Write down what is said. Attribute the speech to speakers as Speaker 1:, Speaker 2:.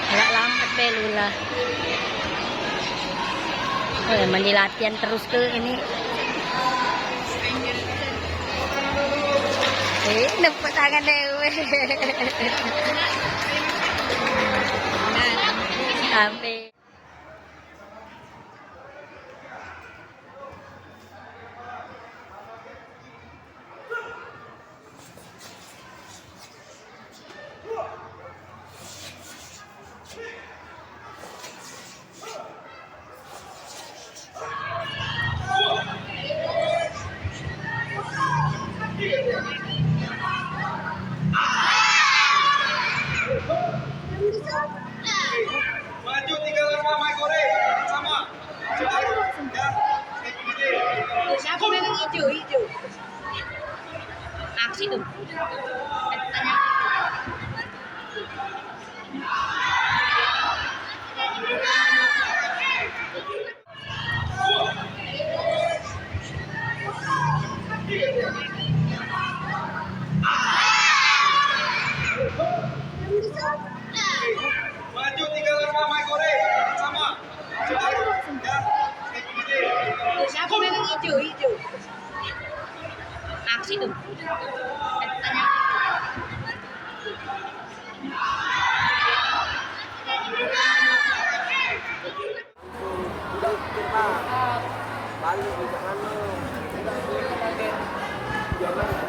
Speaker 1: Agak lambat Belula. Oh, emang dilatihan terus ke ini. Nepuk tangan dewe. Sampai.
Speaker 2: Maju 3 langkah, Mike Gore. Sama.
Speaker 3: Siapa memang hijau? Aksi tuh.
Speaker 2: Maju 3 langkah, Mike Gore. Sama.
Speaker 3: Siapa memang hijau? Aksi tuh.
Speaker 4: Balik di sana. Jangan